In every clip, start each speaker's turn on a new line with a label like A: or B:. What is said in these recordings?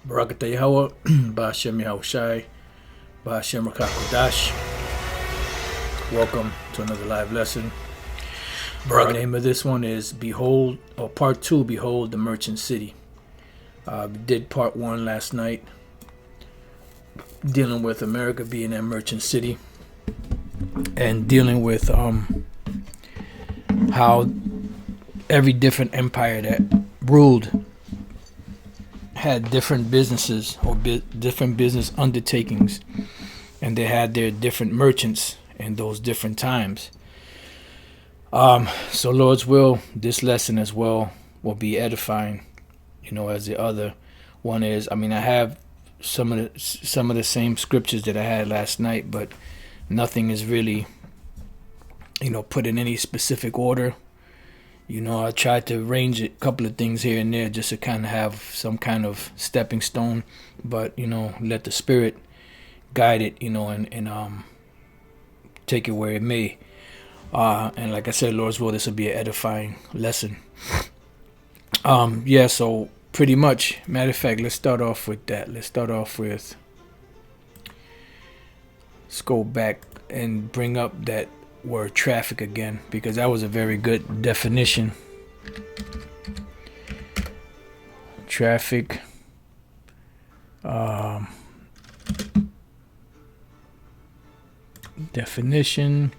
A: Barakata Yahweh, Ba'ashem Yahushai, Ba'ashem Rakakodash. Welcome to another live lesson. The name of this one is Behold, or Part 2, Behold the Merchant City. We did Part 1 last night, dealing with America being that merchant city, and dealing with how every different empire that ruled had different businesses or different business undertakings, and they had their different merchants in those different times. So Lord's will, this lesson as well will be edifying, as the other one is. I have some of the same scriptures that I had last night, but nothing is really, put in any specific order. I tried to arrange a couple of things here and there just to kind of have some kind of stepping stone, but let the Spirit guide it, and take it where it may. And like I said, Lord's will, this will be an edifying lesson. So pretty much, matter of fact, let's start off with that. Let's go back and bring up that word traffic again, because that was a very good definition. Traffic. Definition.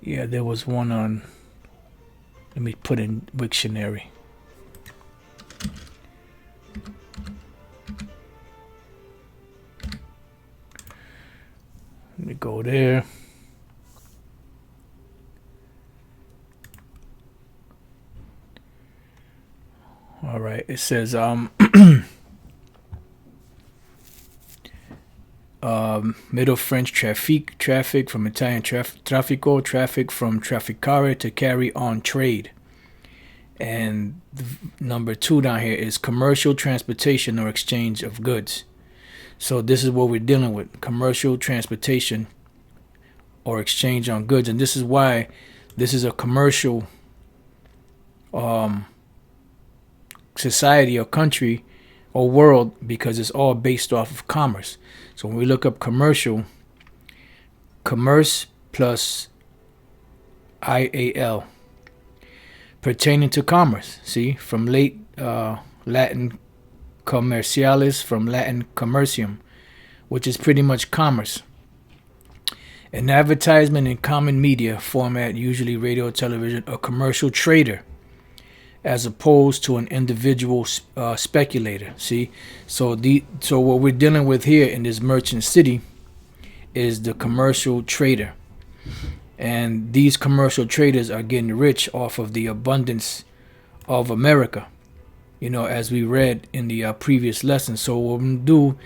A: Yeah, there was one on, let me put in Wiktionary. Let me go there. All right, it says Middle French traffic from Italian traffico, traffic from trafficare, to carry on trade. And number 2 down here is commercial transportation or exchange of goods. So this is what we're dealing with: commercial transportation or exchange on goods. And this is why this is a commercial society or country or world, because it's all based off of commerce. So when we look up commercial, commerce plus IAL, pertaining to commerce. See, from late Latin commercialis, from Latin commercium, which is pretty much commerce. An advertisement in common media format, usually radio, television, a commercial trader, as opposed to an individual speculator. See, so what we're dealing with here in this merchant city is the commercial trader, and these commercial traders are getting rich off of the abundance of America, as we read in the previous lesson. So what we're gonna do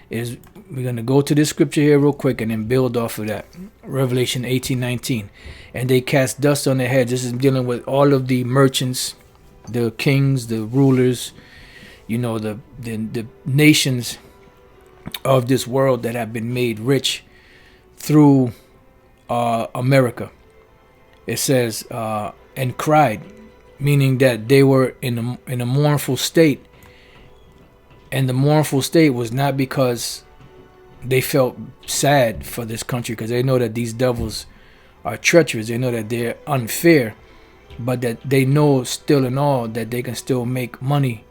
A: is we're gonna go to this scripture here real quick and then build off of that. Revelation 18:19, and they cast dust on their heads. This is dealing with all of the merchants, the kings, the rulers, the nations of this world that have been made rich through America. It says, and cried, meaning that they were in a mournful state. And the mournful state was not because they felt sad for this country, because they know that these devils are treacherous. They know that they're unfair, but that they know still in all that they can still make money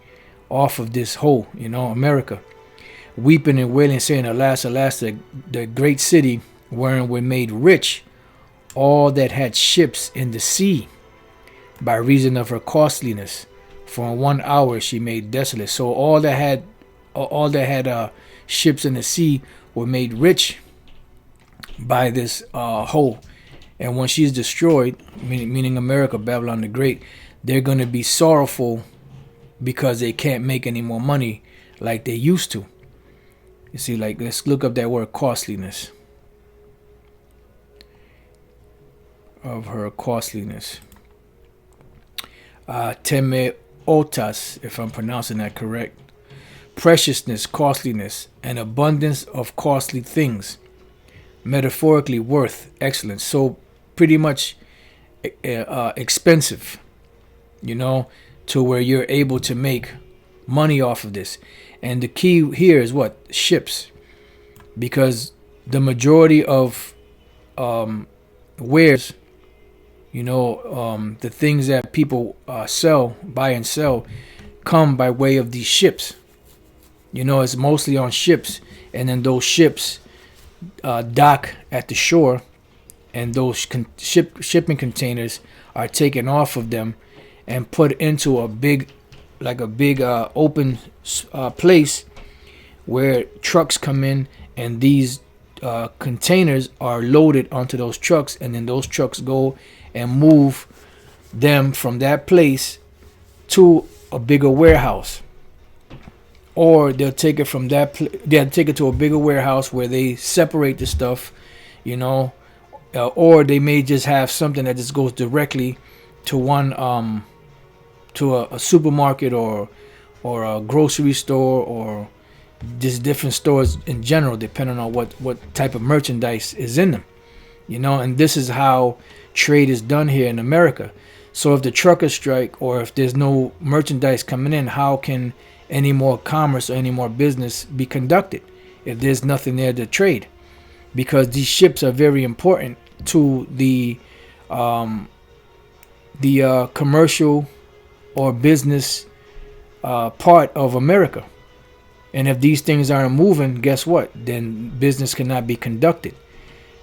A: off of this whole, America. Weeping and wailing, saying, alas, alas, the great city wherein were made rich all that had ships in the sea, by reason of her costliness. For in 1 hour she made desolate. So all that had ships in the sea were made rich by this whole. And when she's destroyed, meaning America, Babylon the Great, they're going to be sorrowful because they can't make any more money like they used to. You see, let's look up that word costliness. Of her costliness. Temeotas, if I'm pronouncing that correct. Preciousness, costliness, and abundance of costly things. Metaphorically, worth, excellence. So pretty much expensive, to where you're able to make money off of this. And the key here is what? Ships. Because the majority of wares, the things that people buy and sell, come by way of these ships. It's mostly on ships, and then those ships dock at the shore, and those shipping containers are taken off of them and put into a big open place where trucks come in, and these containers are loaded onto those trucks, and then those trucks go and move them from that place to a bigger warehouse. Or they'll take it from they'll take it to a bigger warehouse where they separate the stuff, or they may just have something that just goes directly to one to a supermarket or a grocery store, or just different stores in general, depending on what type of merchandise is in them. And this is how trade is done here in America. So if the truckers strike, or if there's no merchandise coming in, how can any more commerce or any more business be conducted if there's nothing there to trade? Because these ships are very important to the commercial or business part of America. And if these things aren't moving, guess what? Then business cannot be conducted,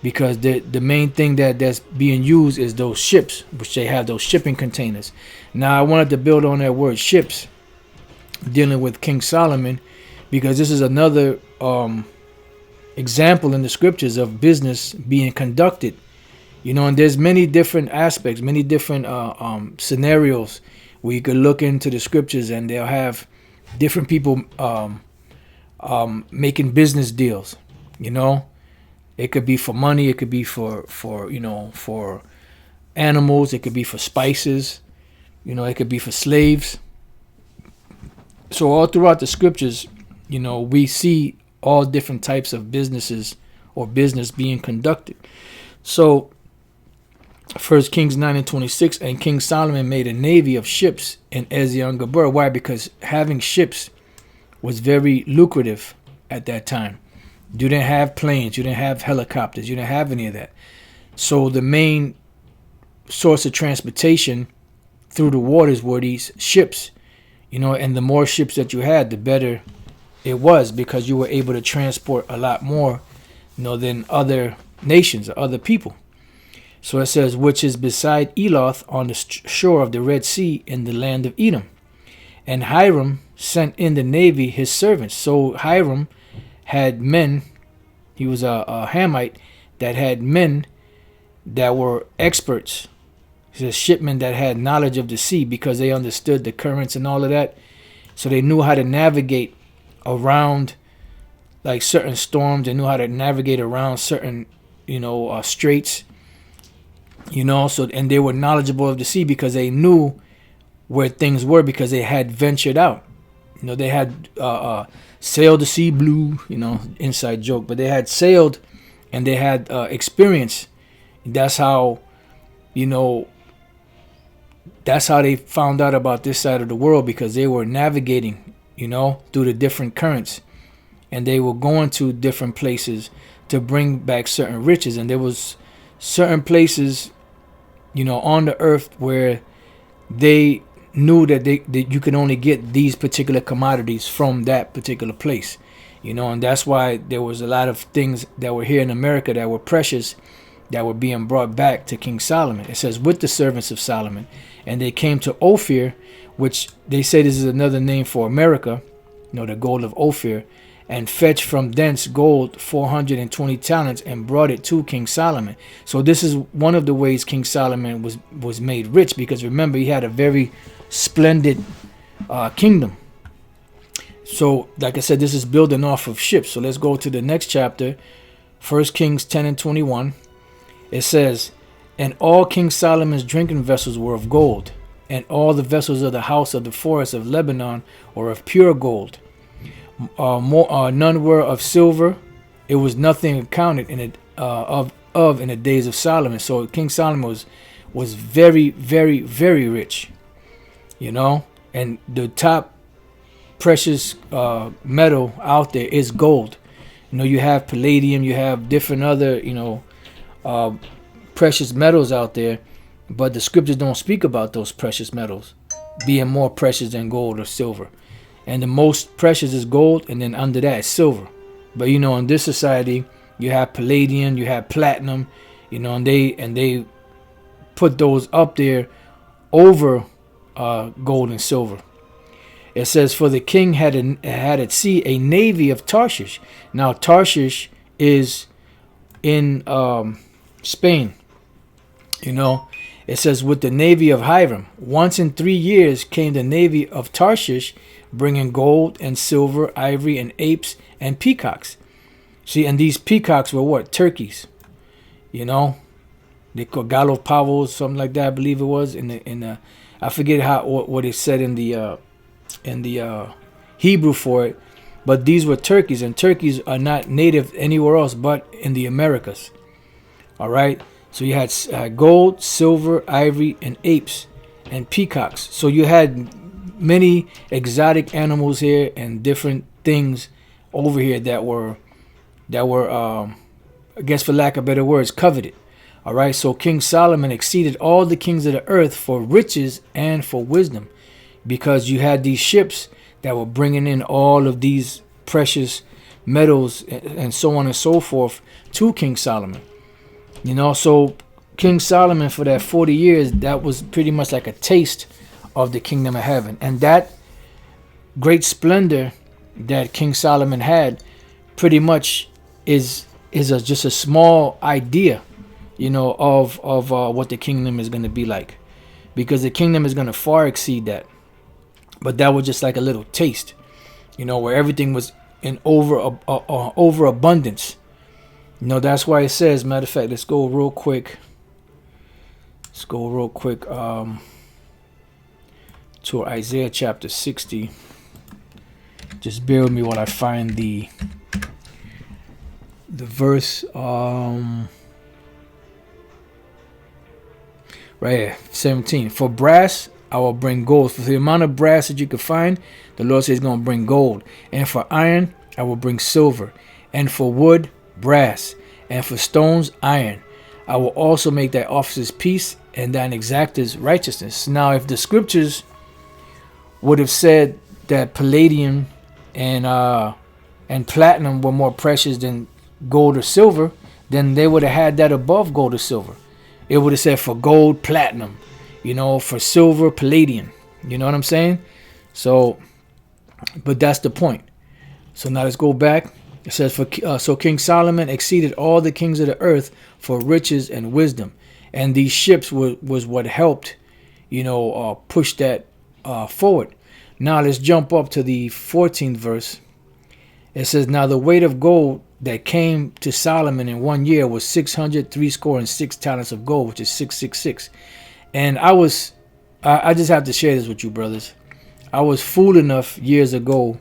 A: because the main thing that's being used is those ships, which they have those shipping containers. Now, I wanted to build on that word ships, dealing with King Solomon, because this is another example in the scriptures of business being conducted. And there's many different aspects, many different scenarios where you could look into the scriptures, and they'll have different people making business deals. It could be for money, it could be for animals, it could be for spices, it could be for slaves. So all throughout the scriptures, we see all different types of businesses or business being conducted. So 1 Kings 9:26, and King Solomon made a navy of ships in Ezion-Geber. Why? Because having ships was very lucrative at that time. You didn't have planes, you didn't have helicopters, you didn't have any of that. So the main source of transportation through the waters were these ships. And the more ships that you had, the better it was, because you were able to transport a lot more, than other nations or other people. So it says, which is beside Eloth on the shore of the Red Sea in the land of Edom. And Hiram sent in the navy his servants. So Hiram had men, he was a Hamite that had men that were experts. He's a shipman that had knowledge of the sea, because they understood the currents and all of that. So they knew how to navigate around like certain storms. They knew how to navigate around certain, straits. And they were knowledgeable of the sea because they knew where things were, because they had ventured out. They had sailed the sea blue, inside joke, but they had sailed and they had experience. That's how, that's how they found out about this side of the world, because they were navigating, through the different currents, and they were going to different places to bring back certain riches. And there was certain places, on the earth where they knew that you could only get these particular commodities from that particular place, and that's why there was a lot of things that were here in America that were precious, that were being brought back to King Solomon. It says, with the servants of Solomon, and they came to Ophir, which they say this is another name for America, the gold of Ophir, and fetched from thence gold 420 talents, and brought it to King Solomon. So this is one of the ways King Solomon was made rich, because remember, he had a very splendid kingdom. So like I said, this is building off of ships. So let's go to the next chapter, 1 Kings 10:21. It says, and all King Solomon's drinking vessels were of gold, and all the vessels of the house of the forest of Lebanon were of pure gold. None were of silver. It was nothing accounted in it in the days of Solomon. So King Solomon was very, very, very rich, you know. And the top precious metal out there is gold. You know, you have palladium, you have different other, you know, precious metals out there, but the scriptures don't speak about those precious metals being more precious than gold or silver. And the most precious is gold, and then under that is silver. But you know, in this society, you have palladium, you have platinum, you know, and they put those up there over gold and silver. It says, for the king had at sea a navy of Tarshish. Now Tarshish is in Spain. You know, it says, with the navy of Hiram. Once in 3 years came the navy of Tarshish, bringing gold and silver, ivory and apes and peacocks. See, and these peacocks were what? Turkeys. You know, they called gallo pavos, something like that, I believe it was. In the I forget what it said in the Hebrew for it, but these were turkeys, and turkeys are not native anywhere else but in the Americas. All right, so you had gold, silver, ivory, and apes and peacocks. So you had many exotic animals here and different things over here that were I guess, for lack of better words, coveted. All right, so King Solomon exceeded all the kings of the earth for riches and for wisdom, because you had these ships that were bringing in all of these precious metals and so on and so forth to King Solomon. You know, so King Solomon, for that 40 years, that was pretty much like a taste of the kingdom of heaven. And that great splendor that King Solomon had pretty much is just a small idea, you know, of what the kingdom is going to be like, because the kingdom is going to far exceed that. But that was just like a little taste, you know, where everything was in overabundance. You know, that's why it says, matter of fact, let's go real quick. To Isaiah chapter 60. Just bear with me while I find the verse. Right here, 17. For brass I will bring gold. For the amount of brass that you can find, the Lord says He's going to bring gold. And for iron I will bring silver. And for wood, brass. And for stones, iron. I will also make thy officers peace, and thine exactors righteousness. Now, if the scriptures would have said that palladium and platinum were more precious than gold or silver, then they would have had that above gold or silver. It would have said for gold, platinum, you know, for silver, palladium. You know what I'm saying? So, but that's the point. So now let's go back. It says, so King Solomon exceeded all the kings of the earth for riches and wisdom. And these ships was what helped, you know, push that forward. Now let's jump up to the 14th verse. It says, now the weight of gold that came to Solomon in 1 year was 666 talents of gold, which is 666. And I just have to share this with you, brothers. I was fool enough years ago,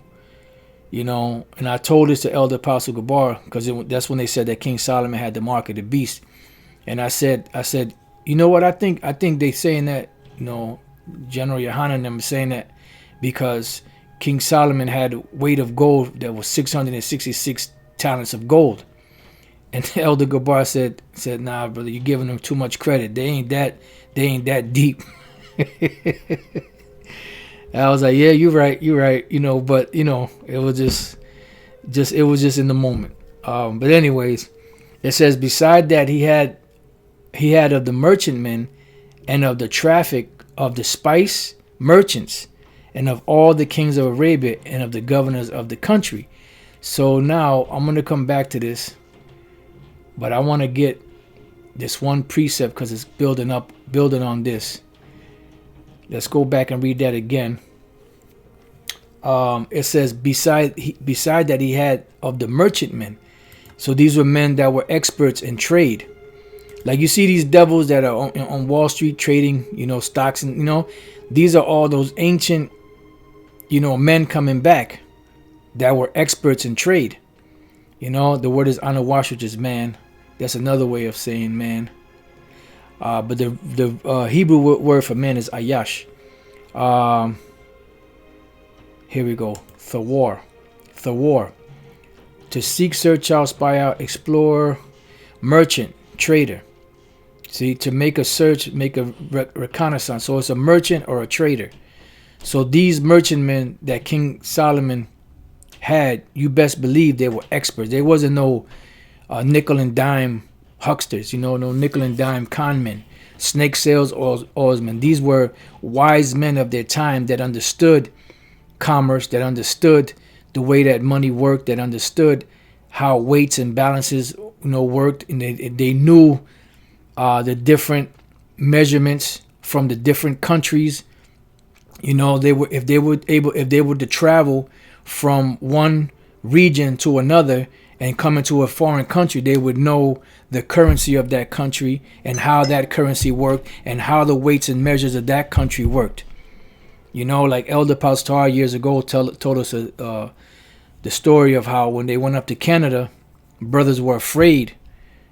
A: you know, and I told this to Elder Apostle Gabar, because that's when they said that King Solomon had the mark of the beast. And I said, you know what, I think they saying that, you know, General Yohanan and them saying that because King Solomon had a weight of gold that was 666 talents of gold. And Elder Gabar said, nah, brother, you're giving them too much credit. They ain't that deep. I was like, yeah, you're right, you know, but you know, it was just in the moment. But anyways, it says, beside that he had of the merchantmen and of the traffic of the spice merchants and of all the kings of Arabia and of the governors of the country. So now I'm going to come back to this, but I want to get this one precept because it's building on this. Let's go back and read that again. It says, beside that he had of the merchantmen. So these were men that were experts in trade. Like you see these devils that are on Wall Street trading, you know, stocks, and you know, these are all those ancient, you know, men coming back that were experts in trade. You know, the word is anawash, which is man. That's another way of saying man. But the Hebrew word for man is ayash. Here we go. Thawar. To seek, search out, spy out, explore, merchant, trader. See, to make a search, make a reconnaissance. So it's a merchant or a trader. So these merchantmen that King Solomon had, you best believe they were experts. There wasn't no nickel and dime hucksters, no nickel and dime con men, snake sales oarsmen. These were wise men of their time that understood commerce, that understood the way that money worked, that understood how weights and balances worked, and they knew the different measurements from the different countries. If they were to travel from one region to another and come into a foreign country, they would know the currency of that country and how that currency worked and how the weights and measures of that country worked. Like Elder Pastor years ago told us the story of how when they went up to Canada, brothers were afraid,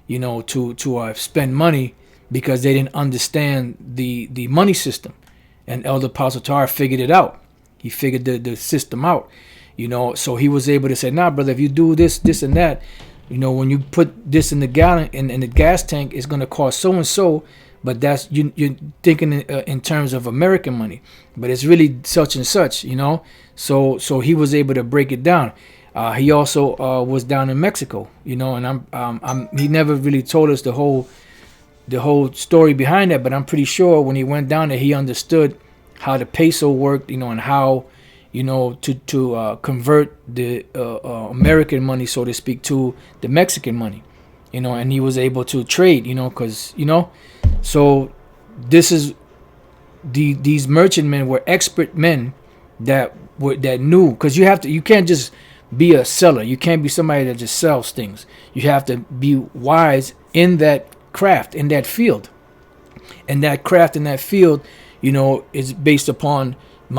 A: to spend money because they didn't understand the money system. And Elder Pastor figured it out. He figured the system out. So he was able to say, nah, brother, if you do this, and that, when you put this in the gallon in the gas tank, it's going to cost so and so. But that's you're thinking in terms of American money, but it's really such and such, So he was able to break it down. He also was down in Mexico, and he never really told us the whole story behind that. But I'm pretty sure when he went down there, he understood how the peso worked, and how to convert the American money, so to speak, to the Mexican money, and he was able to trade, because so this is these merchantmen were expert men that knew, because you can't just be a seller. You can't be somebody that just sells things. You have to be wise in that craft, in that field. And that craft in that field, is based upon a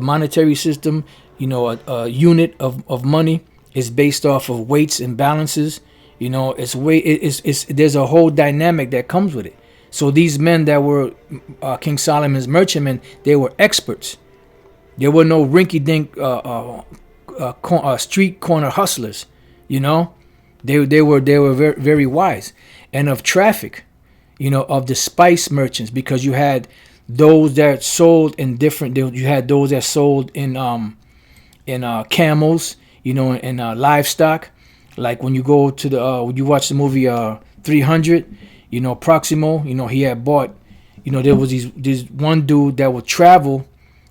A: monetary system. A unit of money is based off of weights and balances. There's a whole dynamic that comes with it. So these men that were King Solomon's merchantmen, they were experts. There were no rinky-dink street corner hustlers. They were very, very wise. And of traffic, of the spice merchants, because you had those that sold in different. You had those that sold in camels, in livestock. Like when you go to when you watch the movie 300. Proximo, he had bought, there was this one dude that would travel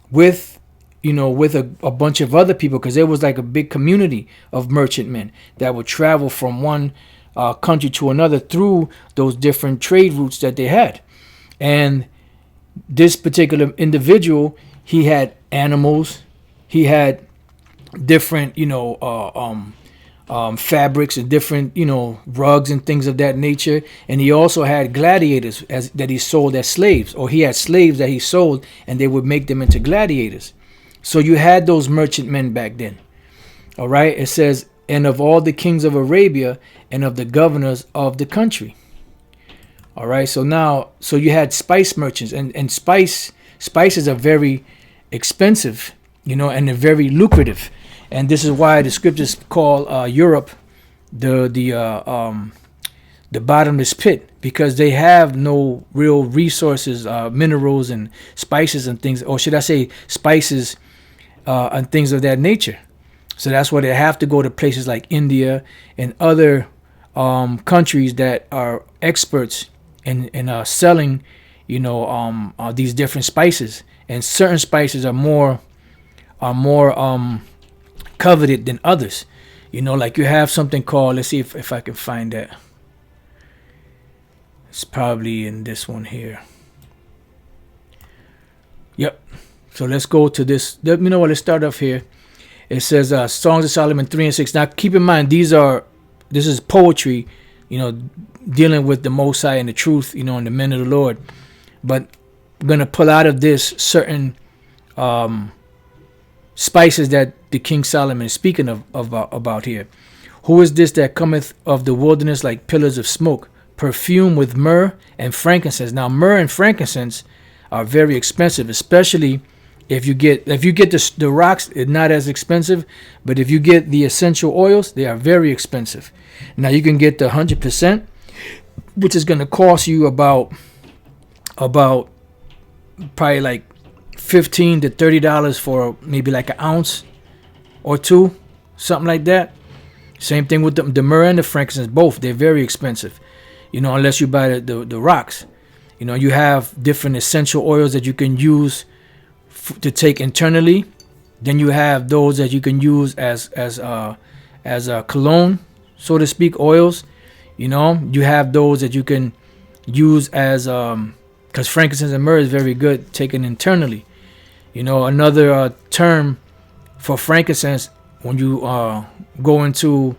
A: with, with a bunch of other people, because there was like a big community of merchantmen that would travel from one country to another through those different trade routes that they had. And this particular individual, he had animals, he had different, fabrics and different, rugs and things of that nature. And he also had gladiators that he sold as slaves, or he had slaves that he sold, and they would make them into gladiators. So you had those merchantmen back then. All right. It says, and of all the kings of Arabia and of the governors of the country. All right. So you had spice merchants, and spices are very expensive, and they're very lucrative. And this is why the scriptures call Europe the bottomless pit, because they have no real resources, minerals and spices and things, or should I say spices and things of that nature. So that's why they have to go to places like India and other countries that are experts in selling, these different spices. And certain spices are more coveted than others. Like you have something called, let's see if I can find that. It's probably in this one here. Yep. So let's go to this. Let's start off here. It says Songs of Solomon 3 and 6. Now keep in mind, this is poetry, dealing with the Most High and the truth, and the men of the Lord. But I'm going to pull out of this certain spices that the King Solomon is speaking about here. Who is this that cometh of the wilderness like pillars of smoke, perfume with myrrh and frankincense. Now, myrrh and frankincense are very expensive, especially if you get the rocks. It's not as expensive, but if you get the essential oils, they are very expensive. Now, you can get the 100%, which is going to cost you about probably like $15 to $30 for maybe like an ounce or two, something like that. Same thing with the myrrh and the frankincense. Both, they're very expensive, unless you buy the rocks. You have different essential oils that you can use to take internally. Then you have those that you can use as a cologne, so to speak, oils. You have those that you can use as because frankincense and myrrh is very good taken internally. Another term for frankincense, when you go into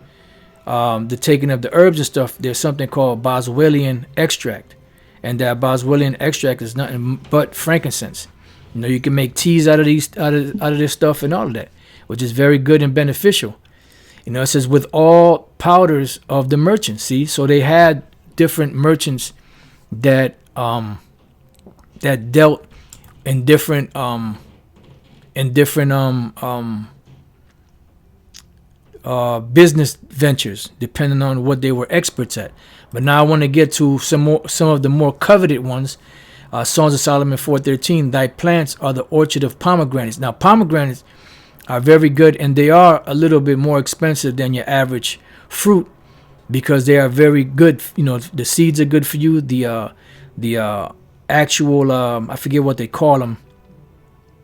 A: the taking of the herbs and stuff, there's something called boswellian extract, and that boswellian extract is nothing but frankincense. You can make teas out of this stuff and all of that, which is very good and beneficial. It says with all powders of the merchants. See, so they had different merchants that dealt in different business ventures, depending on what they were experts at. But now I want to get to some of the more coveted ones. Songs of Solomon 4:13. Thy plants are the orchard of pomegranates. Now, pomegranates are very good, and they are a little bit more expensive than your average fruit because they are very good. The seeds are good for you. The actual I forget what they call them,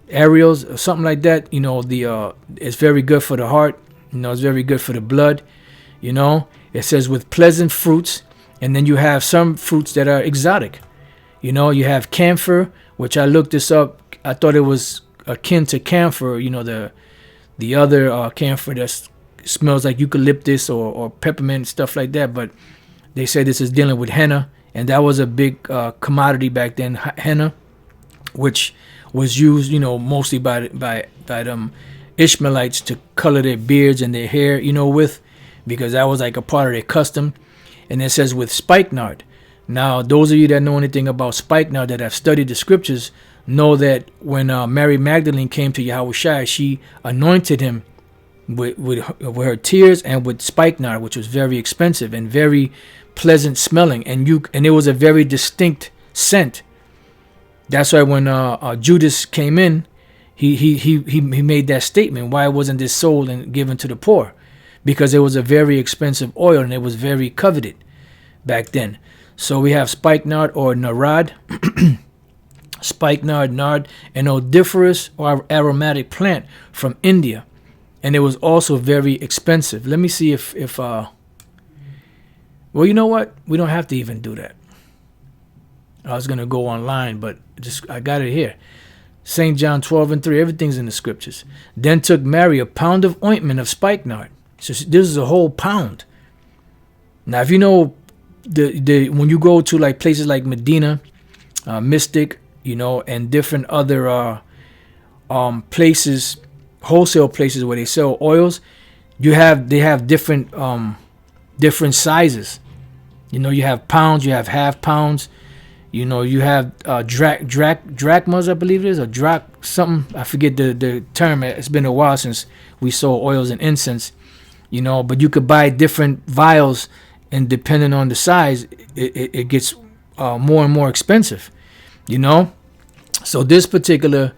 A: aerials or something like that. It's very good for the heart. It's very good for the blood. It says with pleasant fruits, and then you have some fruits that are exotic. You have camphor, which I looked this up. I thought it was akin to camphor. The other camphor that smells like eucalyptus or peppermint, stuff like that. But they say this is dealing with henna, and that was a big commodity back then. Henna, which was used, mostly by them Ishmaelites to color their beards and their hair, with, because that was like a part of their custom. And it says with spikenard. Now, those of you that know anything about spikenard, that have studied the scriptures, know that when Mary Magdalene came to Yahushua, she anointed him with her tears and with spikenard, which was very expensive and very pleasant smelling, and it was a very distinct scent. That's why when Judas came in, he made that statement. Why wasn't this sold and given to the poor? Because it was a very expensive oil and it was very coveted back then. So we have spikenard or narad, spikenard, nard, an odoriferous or aromatic plant from India, and it was also very expensive. Let me see if well, you know what? We don't have to even do that. I was gonna go online, but I got it here. St. John 12:3. Everything's in the scriptures. Then took Mary a pound of ointment of spikenard. So this is a whole pound. Now, if you know when you go to like places like Medina, Mystic, and different other places, wholesale places where they sell oils, they have different sizes. You have pounds, you have half pounds, you have drachmas, I believe it is, or something. I forget the term. It's been a while since we sold oils and incense, but you could buy different vials, and depending on the size, it gets more and more expensive, So this particular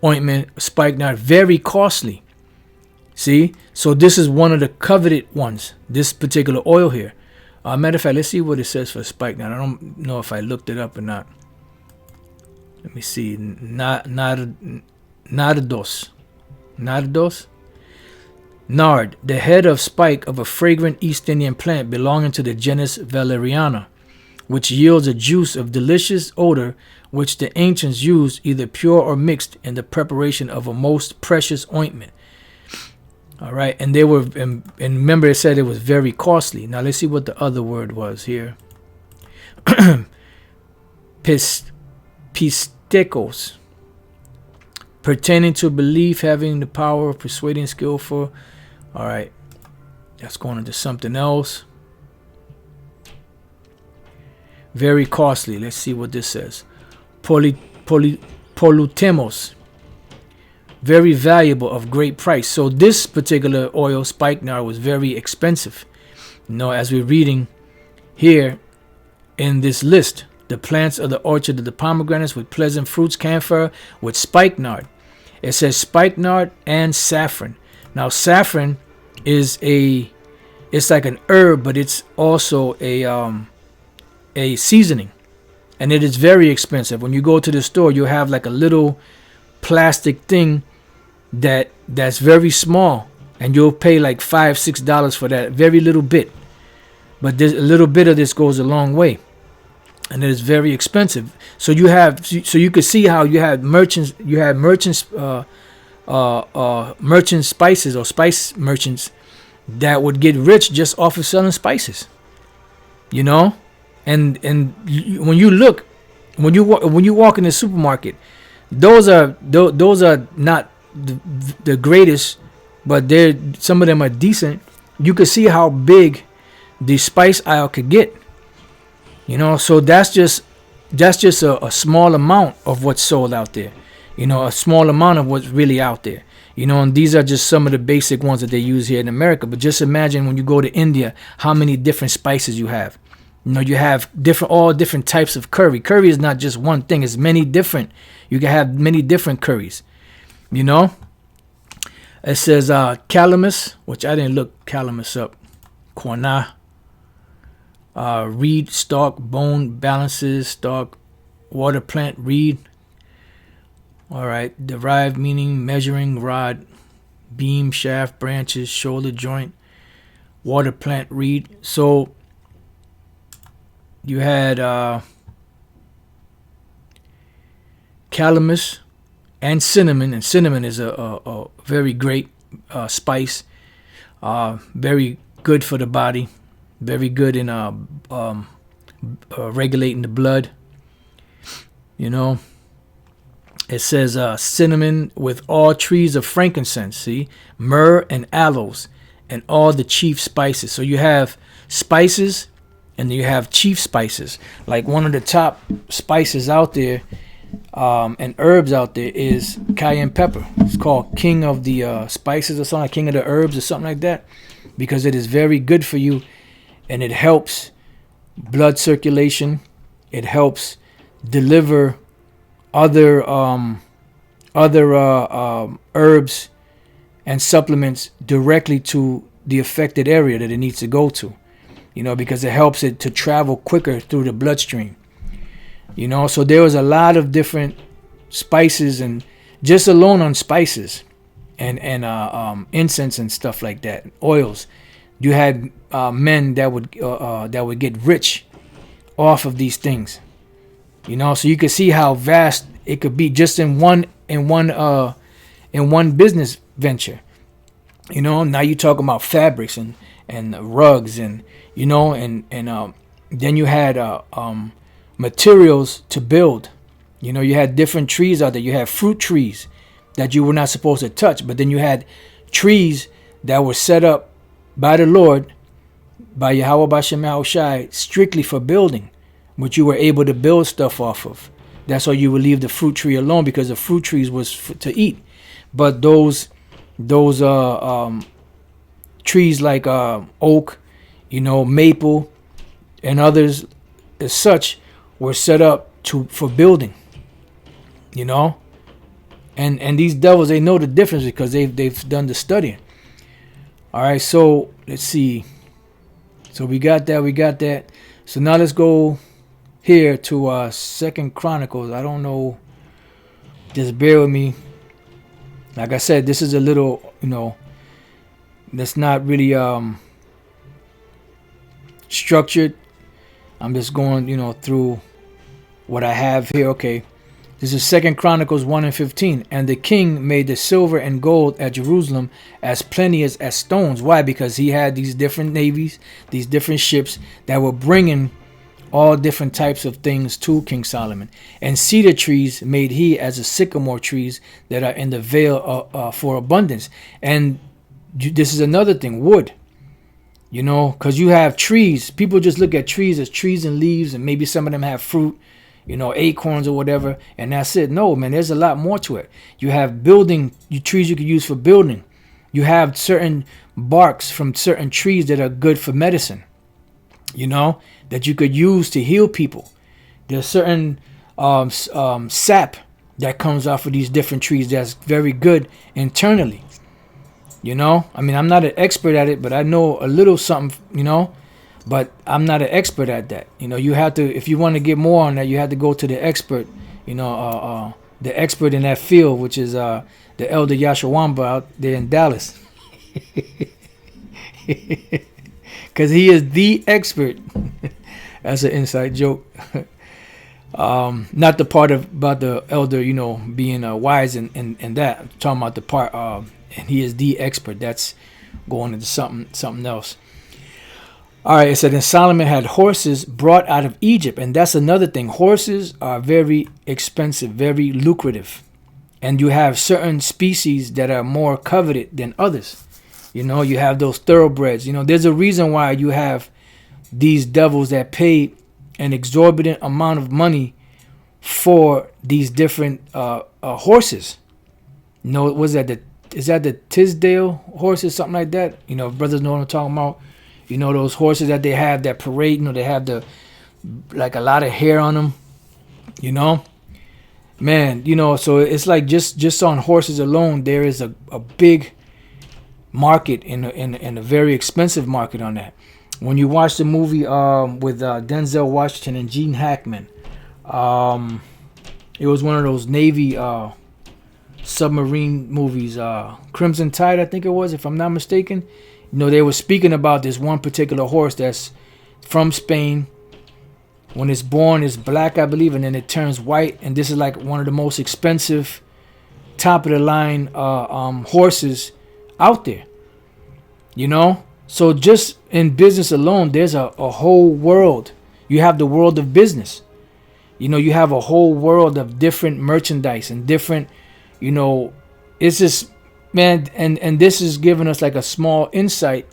A: ointment, spikenard, very costly. See, so this is one of the coveted ones. This particular oil here. Matter of fact, let's see what it says for spikenard. I don't know if I looked it up or not. Let me see. Nardos. Nard, the head of spike of a fragrant East Indian plant belonging to the genus Valeriana, which yields a juice of delicious odor, which the ancients used either pure or mixed in the preparation of a most precious ointment. All right, and they were, and remember it said it was very costly. Now let's see what the other word was here. Pistekos, pertaining to belief, having the power of persuading, skillful. All right, that's going into something else. Very costly. Let's see what this says. Polutemos. Very valuable, of great price. So this particular oil, spikenard, was very expensive. As we're reading here in this list, the plants of the orchard of the pomegranates with pleasant fruits, camphor with spikenard. It says spikenard and saffron. Now saffron is it's like an herb, but it's also a seasoning, and it is very expensive. When you go to the store, you have like a little plastic thing that's very small, and you'll pay like $5-6 for that very little bit. But there's a little bit of this goes a long way, and it is very expensive. So you can see how you have merchants, merchant spices or spice merchants that would get rich just off of selling spices. And when you walk in the supermarket, those are not the greatest, but some of them are decent. You can see how big the spice aisle could get. So that's just a small amount of what's sold out there. A small amount of what's really out there. And these are just some of the basic ones that they use here in America. But just imagine when you go to India, how many different spices you have. You have all different types of curry. Curry is not just one thing. It's many different. You can have many different curries. It says calamus, which I didn't look calamus up. Corna. Reed, stalk, bone, balances, stalk, water plant, reed. All right. Derived meaning measuring rod, beam, shaft, branches, shoulder joint, water plant, reed. So you had calamus and cinnamon is a very great spice, very good for the body, very good in regulating the blood. It says cinnamon with all trees of frankincense, see, myrrh and aloes, and all the chief spices. So you have spices, and you have chief spices. Like one of the top spices out there and herbs out there is cayenne pepper. It's called king of the spices or something, king of the herbs or something like that, because it is very good for you, and it helps blood circulation. It helps deliver other herbs and supplements directly to the affected area that it needs to go to. Because it helps it to travel quicker through the bloodstream. So there was a lot of different spices, and just alone on spices and incense and stuff like that, oils, you had men that would get rich off of these things. So you can see how vast it could be just in one business venture. Now you're talking about fabrics and rugs and then you had materials to build. You had different trees out there. You had fruit trees that you were not supposed to touch, but then you had trees that were set up by the Lord, by Yahweh Bashem Yahushai, strictly for building, which you were able to build stuff off of. That's why you would leave the fruit tree alone, because the fruit trees was to eat. But those trees like oak, maple, and others as such were set up for building. And these devils, they know the difference because they've done the studying. All right, so let's see. So we got that. So now let's go here to Second Chronicles. I don't know. Just bear with me. Like I said, this is a little, that's not really structured. I'm just going, through what I have here. Okay. This is 2 Chronicles 1:15. And the king made the silver and gold at Jerusalem as plenteous as stones. Why? Because he had these different navies, these different ships that were bringing all different types of things to King Solomon. And cedar trees made he as the sycamore trees that are in the vale for abundance. And this is another thing, wood. You know, because you have trees. People just look at trees as trees and leaves, and maybe some of them have fruit, you know, acorns or whatever, and that's it. No, man, there's a lot more to it. You have trees you can use for building. You have certain barks from certain trees that are good for medicine, you know, that you could use to heal people. There's certain sap that comes off of these different trees that's very good internally. You know, I mean, I'm not an expert at it, but I know a little something, you know, but I'm not an expert at that. You know, you have to, if you want to get more on that, you have to go to the expert, you know, the expert in that field, which is the elder Yashawamba out there in Dallas. Because he is the expert. That's an inside joke. Not the part about the elder, you know, being wise and that. I'm talking about the part, and he is the expert. That's going into something else. All right, it said, and Solomon had horses brought out of Egypt. And that's another thing. Horses are very expensive, very lucrative. And you have certain species that are more coveted than others. You know, you have those thoroughbreds. You know, there's a reason why you have these devils that pay an exorbitant amount of money for these different horses. You know, is that the Tisdale horses, something like that? You know, brothers know what I'm talking about. You know, those horses that they have that parade, you know, they have like a lot of hair on them, you know. Man, you know, so it's like just on horses alone, there is a big market in a very expensive market on that. When you watch the movie with Denzel Washington and Gene Hackman, it was one of those Navy submarine movies, Crimson Tide, I think it was, if I'm not mistaken. You know, they were speaking about this one particular horse that's from Spain. When it's born, it's black, I believe, and then it turns white. And this is like one of the most expensive, top of the line horses out there. You know? So just in business alone, there's a whole world. You have the world of business. You know, you have a whole world of different merchandise and different, you know, it's just, man, and this is giving us like a small insight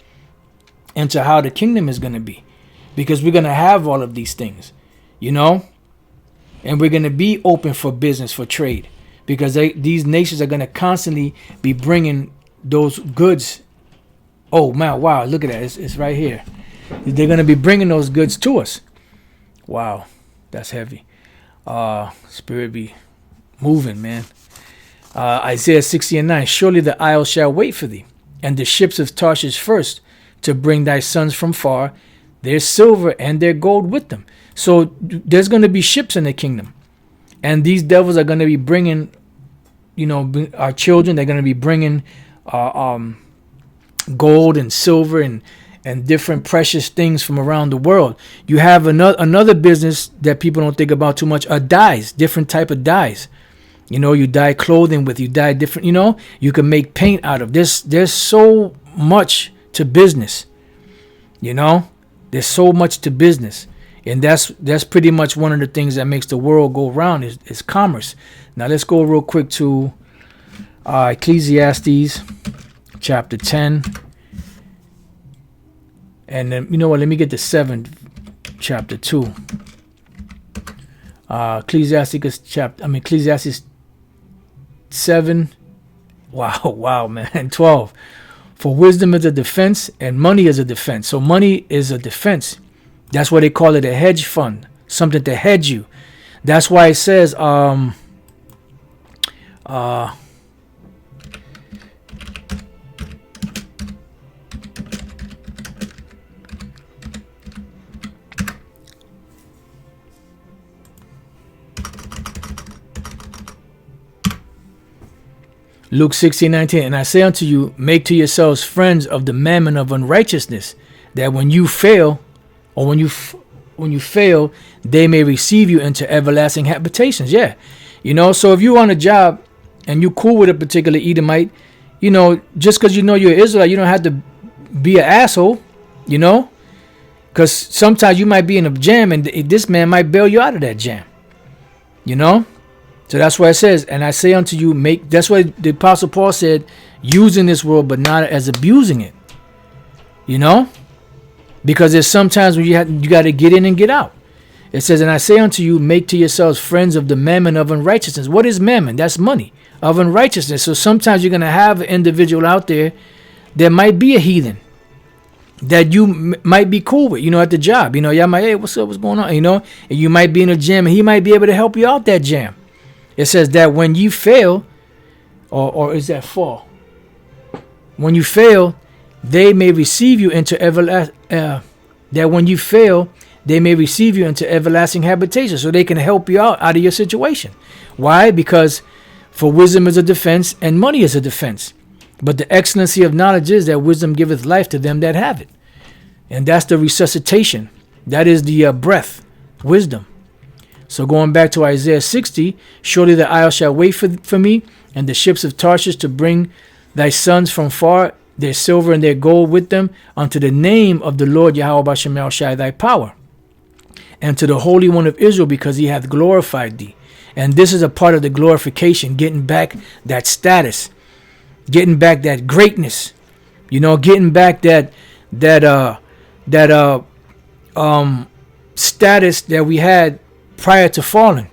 A: into how the kingdom is going to be. Because we're going to have all of these things, you know, and we're going to be open for business, for trade, because these nations are going to constantly be bringing those goods. Oh, man, wow, look at that. It's right here. They're going to be bringing those goods to us. Wow, that's heavy. Spirit be moving, man. Isaiah 60:9, surely the isle shall wait for thee, and the ships of Tarshish first, to bring thy sons from far, their silver and their gold with them. So there's going to be ships in the kingdom. And these devils are going to be bringing, you know, our children. They're going to be bringing gold and silver and different precious things from around the world. You have another business that people don't think about too much, are dyes, different type of dyes. You know, you dye clothing with, you dye different, you know, you can make paint out of this. There's so much to business, you know, there's so much to business. And that's pretty much one of the things that makes the world go round is commerce. Now let's go real quick to Ecclesiastes chapter 10. And then, you know what, let me get to 7, chapter 2. Ecclesiastes 7. Wow, man. 12. For wisdom is a defense and money is a defense. So money is a defense. That's why they call it a hedge fund. Something to hedge you. That's why it says Luke 16:19, and I say unto you, make to yourselves friends of the mammon of unrighteousness, that when you fail, or when you fail, they may receive you into everlasting habitations. Yeah, you know. So if you're on a job and you cool with a particular Edomite, you know, just because you know you're Israelite, you don't have to be an asshole, you know, because sometimes you might be in a jam and this man might bail you out of that jam, you know. So that's why it says, and I say unto you, that's why the Apostle Paul said, using this world, but not as abusing it. You know? Because there's sometimes when you got to get in and get out. It says, and I say unto you, make to yourselves friends of the mammon of unrighteousness. What is mammon? That's money of unrighteousness. So sometimes you're going to have an individual out there that might be a heathen that you might be cool with, at the job. Y'all might, hey, what's up? What's going on? And you might be in a jam and he might be able to help you out that jam. It says that when you fail, or is that fall? When you fail, they may receive you into everlasting habitation, so they can help you out of your situation. Why? Because for wisdom is a defense and money is a defense. But the excellency of knowledge is that wisdom giveth life to them that have it. And that's the resuscitation. That is the breath, wisdom. So going back to Isaiah 60, surely the isle shall wait for me, and the ships of Tarshish to bring thy sons from far, their silver and their gold with them, unto the name of the Lord Yahweh Bashem Yahushai thy power, and to the Holy One of Israel, because he hath glorified thee. And this is a part of the glorification, getting back that status, getting back that greatness, getting back that status that we had prior to falling,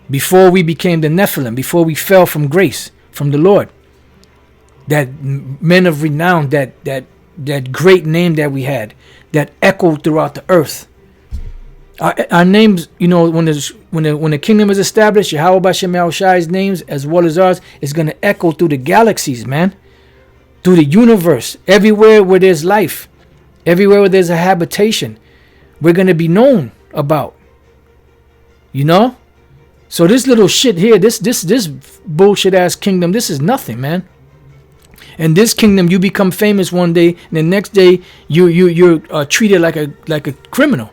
A: before we became the Nephilim, before we fell from grace from the Lord. That men of renown, that great name that we had, that echoed throughout the earth. Our names, when the kingdom is established, Yahweh Bashem Yahushai's names as well as ours is going to echo through the galaxies, man, through the universe, everywhere where there's life, everywhere where there's a habitation, we're going to be known about. So this little shit here, this bullshit ass kingdom, this is nothing, man. And this kingdom, you become famous one day, and the next day you're treated like a criminal.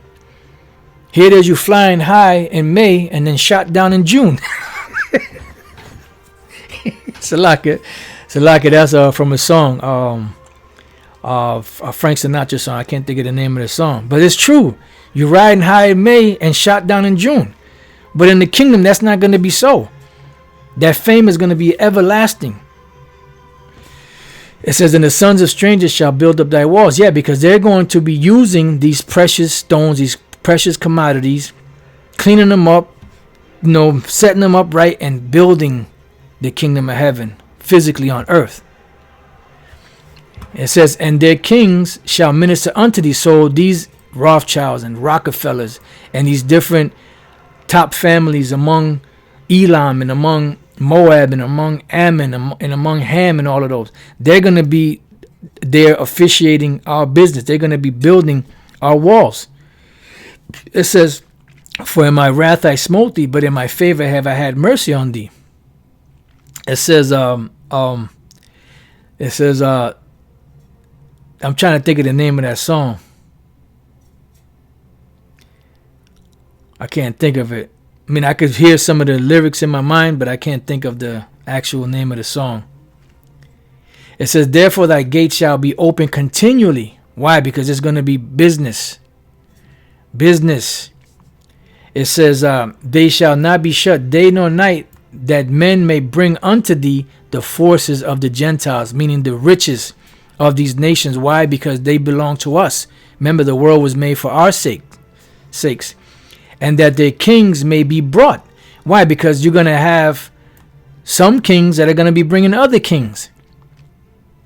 A: Here it is, you flying high in May and then shot down in June. Salaka, that's from a song, a Frank Sinatra song. I can't think of the name of the song, but it's true. You're riding high in May and shot down in June. But in the kingdom, that's not going to be so. That fame is going to be everlasting. It says, and the sons of strangers shall build up thy walls. Yeah, because they're going to be using these precious stones, these precious commodities, cleaning them up, setting them up right, and building the kingdom of heaven physically on earth. It says, and their kings shall minister unto thee. So these Rothschilds and Rockefellers and these different top families among Elam and among Moab and among Ammon and among Ham and all of those, they're going to be there officiating our business. They're going to be building our walls. It says, for in my wrath I smote thee, but in my favor have I had mercy on thee. It says, I'm trying to think of the name of that song. I can't think of it. I mean, I could hear some of the lyrics in my mind, but I can't think of the actual name of the song. It says, therefore thy gate shall be open continually. Why? Because it's going to be business. Business. It says, they shall not be shut day nor night, that men may bring unto thee the forces of the Gentiles, meaning the riches of these nations. Why? Because they belong to us. Remember, the world was made for our sakes. And that their kings may be brought. Why? Because you're going to have some kings that are going to be bringing other kings.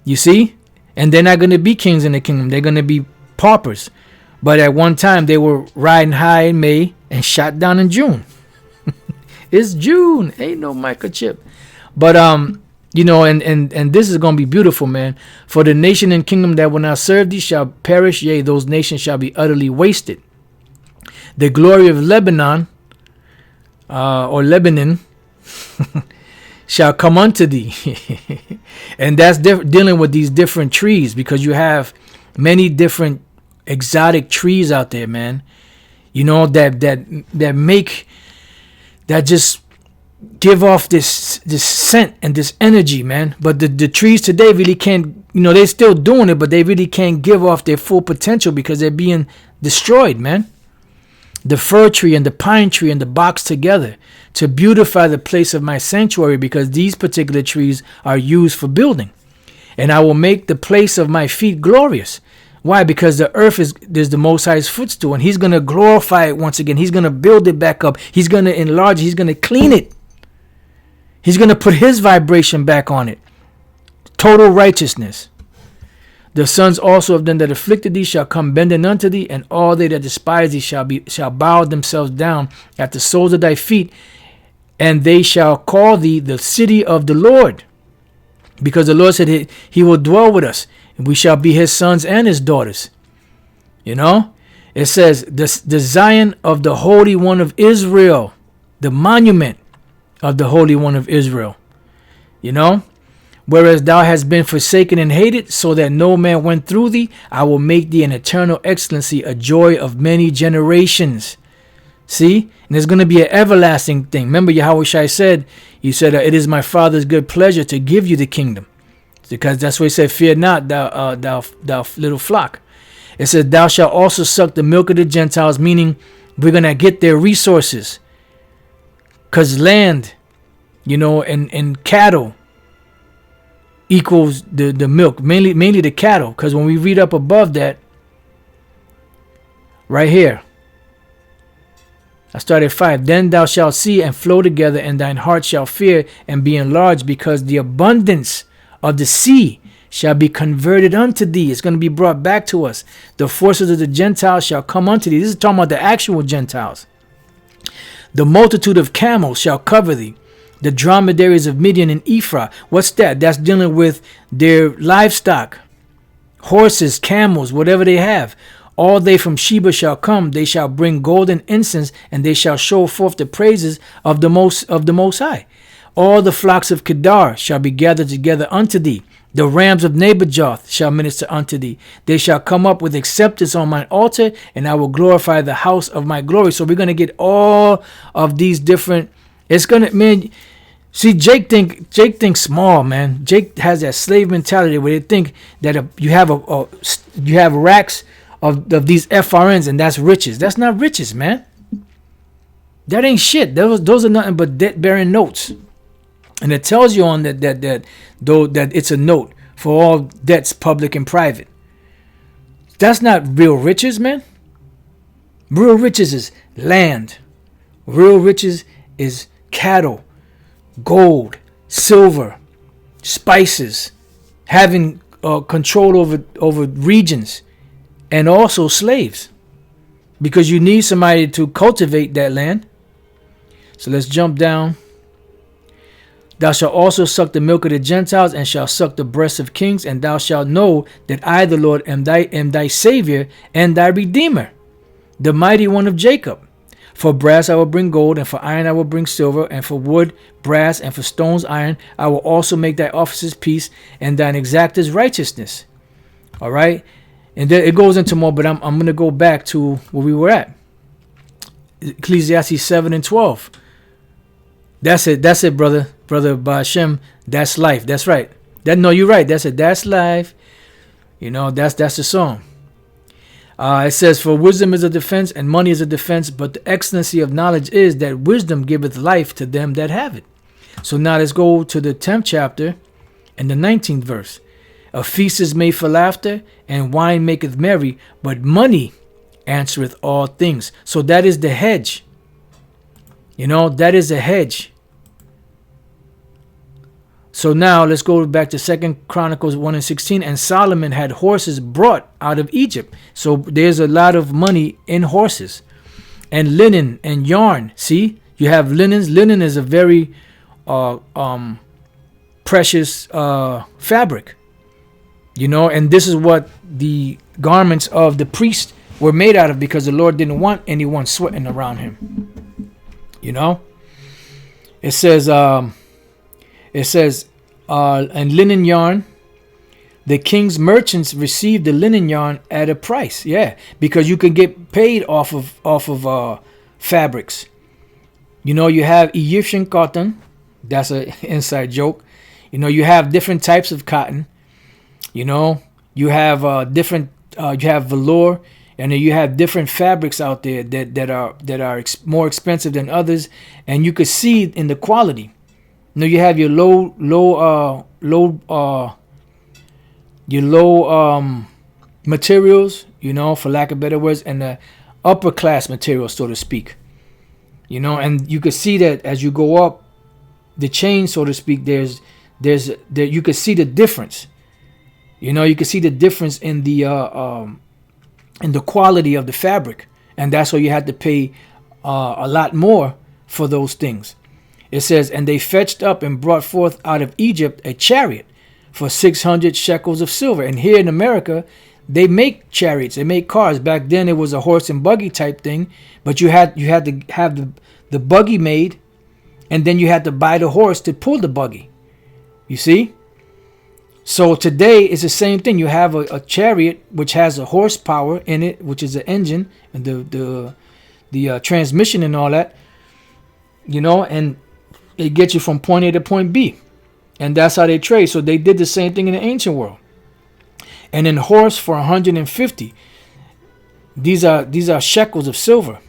A: You see? And they're not going to be kings in the kingdom. They're going to be paupers. But at one time, they were riding high in May and shot down in June. It's June. Ain't no microchip. But, and this is going to be beautiful, man. For the nation and kingdom that will not serve thee shall perish. Yea, those nations shall be utterly wasted. The glory of Lebanon, or Lebanon, shall come unto thee. And that's dealing with these different trees, because you have many different exotic trees out there, man. That just give off this scent and this energy, man. But the trees today really can't, they're still doing it, but they really can't give off their full potential because they're being destroyed, man. The fir tree and the pine tree and the box together to beautify the place of my sanctuary, because these particular trees are used for building. And I will make the place of my feet glorious. Why? Because the earth there's the Most High's footstool, and he's going to glorify it once again. He's going to build it back up. He's going to enlarge it. He's going to clean it. He's going to put his vibration back on it. Total righteousness. The sons also of them that afflicted thee shall come bending unto thee, and all they that despise thee shall bow themselves down at the soles of thy feet, and they shall call thee the city of the Lord. Because the Lord said he will dwell with us, and we shall be his sons and his daughters. You know, it says the Zion of the Holy One of Israel, the monument of the Holy One of Israel. You know, whereas thou hast been forsaken and hated, so that no man went through thee, I will make thee an eternal excellency, a joy of many generations. See? And there's going to be an everlasting thing. Remember, Yahweh Shai said, he said, it is my Father's good pleasure to give you the kingdom. Because that's what he said, fear not, thou little flock. It says, thou shalt also suck the milk of the Gentiles, meaning we're going to get their resources. Because land, you know, and cattle equals the milk, mainly the cattle. Because when we read up above that, right here, I started 5. Then thou shalt see and flow together, and thine heart shall fear and be enlarged, because the abundance of the sea shall be converted unto thee. It's going to be brought back to us. The forces of the Gentiles shall come unto thee. This is talking about the actual Gentiles. The multitude of camels shall cover thee. The dromedaries of Midian and Ephraim. What's that? That's dealing with their livestock. Horses, camels, whatever they have. All they from Sheba shall come. They shall bring gold and incense, and they shall show forth the praises of the Most High. All the flocks of Kedar shall be gathered together unto thee. The rams of Nabojoth shall minister unto thee. They shall come up with acceptance on mine altar, and I will glorify the house of my glory. So we're going to get all of these different. It's going to, man. See, Jake thinks small, man. Jake has that slave mentality where they think that you have racks of these FRNs, and that's riches. That's not riches, man. That ain't shit. Those are nothing but debt-bearing notes. And it tells you on that it's a note for all debts, public and private. That's not real riches, man. Real riches is land. Real riches is cattle, gold, silver, spices, having control over regions, and also slaves, because you need somebody to cultivate that land. So let's jump down. Thou shalt also suck the milk of the Gentiles, and shalt suck the breasts of kings, and thou shalt know that I, the Lord, am thy Savior and thy Redeemer, the mighty one of Jacob. For brass I will bring gold, and for iron I will bring silver, and for wood, brass, and for stones, iron. I will also make thy officers peace, and thine exactors righteousness. All right? And then it goes into more, but I'm going to go back to where we were at. Ecclesiastes 7 and 12. That's it, brother Ba'ashem. That's life. That's right. No, you're right. That's it. That's life. You know, that's the song. It says, for wisdom is a defense, and money is a defense, but the excellency of knowledge is that wisdom giveth life to them that have it. So now let's go to the 10th chapter and the 19th verse. A feast is made for laughter, and wine maketh merry, but money answereth all things. So that is the hedge. You know, that is a hedge. So now let's go back to 2 Chronicles 1 and 16. And Solomon had horses brought out of Egypt. So there's a lot of money in horses. And linen and yarn. See, you have linens. Linen is a very precious fabric. You know, and this is what the garments of the priest were made out of, because the Lord didn't want anyone sweating around him. You know, it says, and linen yarn. The king's merchants received the linen yarn at a price. Yeah, because you could get paid off of fabrics. You know, you have Egyptian cotton. That's an inside joke. You know, you have different types of cotton. You know, you have you have velour, and then you have different fabrics out there that are more expensive than others, and you could see in the quality. You know, you have your low materials, you know, for lack of better words, and the upper class materials, so to speak. You know, and you could see that as you go up the chain, so to speak, there you could see the difference. You know, you can see the difference in the quality of the fabric, and that's why you had to pay a lot more for those things. It says, and they fetched up and brought forth out of Egypt a chariot for 600 shekels of silver. And here in America, they make chariots, they make cars. Back then, it was a horse and buggy type thing, but you had to have the buggy made, and then you had to buy the horse to pull the buggy. You see? So today it's the same thing. You have a chariot which has a horsepower in it, which is the engine and the transmission and all that, you know, and it gets you from point A to point B, and that's how they trade. So they did the same thing in the ancient world. And then horse for 150. These are shekels of silver.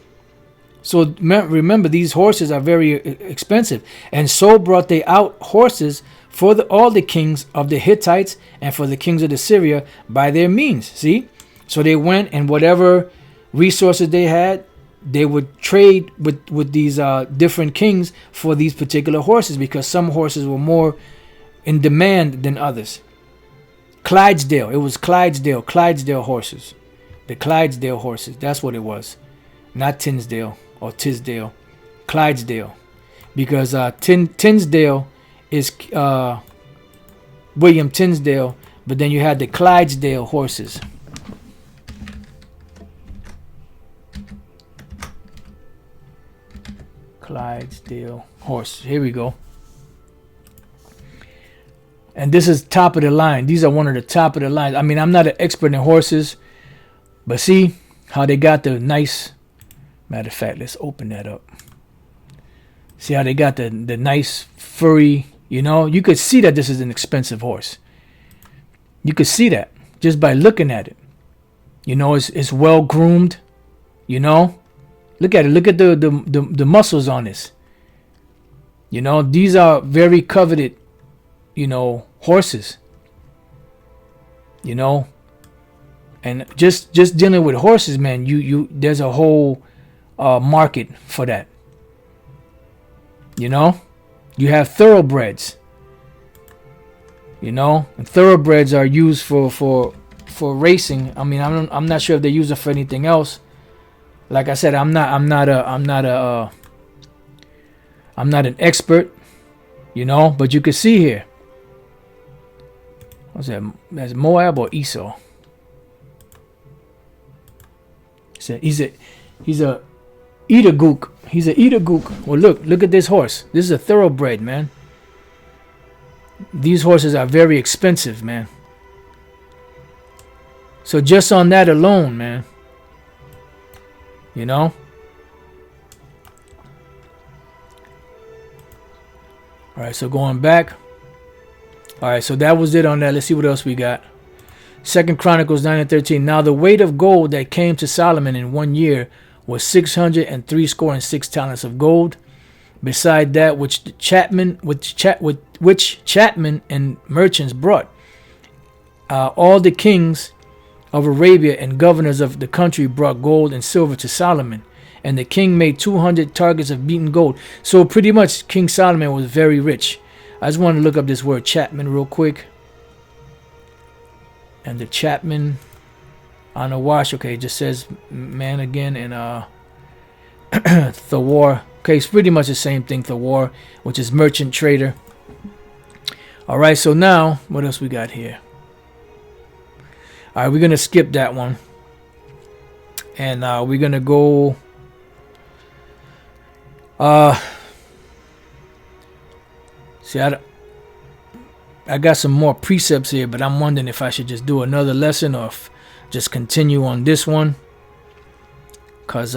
A: So remember, these horses are very expensive. And so brought they out horses for all the kings of the Hittites and for the kings of the Syria by their means. See? So they went, and whatever resources they had, they would trade with these different kings for these particular horses, because some horses were more in demand than others. Clydesdale. It was Clydesdale horses. The Clydesdale horses. That's what it was. Not Tinsdale or Tisdale. Clydesdale. Because Tinsdale is William Tinsdale, but then you had the Clydesdale horses. Clydesdale horse. Here we go. And this is top of the line. These are one of the top of the line. I mean, I'm not an expert in horses, but see how they got the nice. Matter of fact, let's open that up. See how they got the nice furry. You know, you could see that this is an expensive horse. You could see that just by looking at it. You know, it's well groomed. You know, look at it. Look at the muscles on this. You know, these are very coveted, you know, horses. You know, and just dealing with horses, man, you there's a whole market for that. You know, you have thoroughbreds. You know, and thoroughbreds are used for racing. I mean, I'm not sure if they use it for anything else. Like I said, I'm not an expert, you know, but you can see here. What's that? That's Moab or Esau? He's a Edagook. He's a Edagook. Well, look at this horse. This is a thoroughbred, man. These horses are very expensive, man. So just on that alone, man, you know. All right, so going back. All right, so that was it on that. Let's see what else we got. 2 Chronicles 9:13. Now the weight of gold that came to Solomon in 1 year was 666 talents of gold, beside that which chapmen and merchants brought. All the kings of Arabia and governors of the country brought gold and silver to Solomon, and the king made 200 targets of beaten gold. So pretty much King Solomon was very rich. I just wanted to look up this word chapman real quick. And the chapman on the wash, okay, it just says man again, and Thawar. Okay, it's pretty much the same thing, Thawar, which is merchant trader. All right, so now what else we got here? All right, we're gonna skip that one, and we're gonna go. See, I got some more precepts here, but I'm wondering if I should just do another lesson or if just continue on this one. Because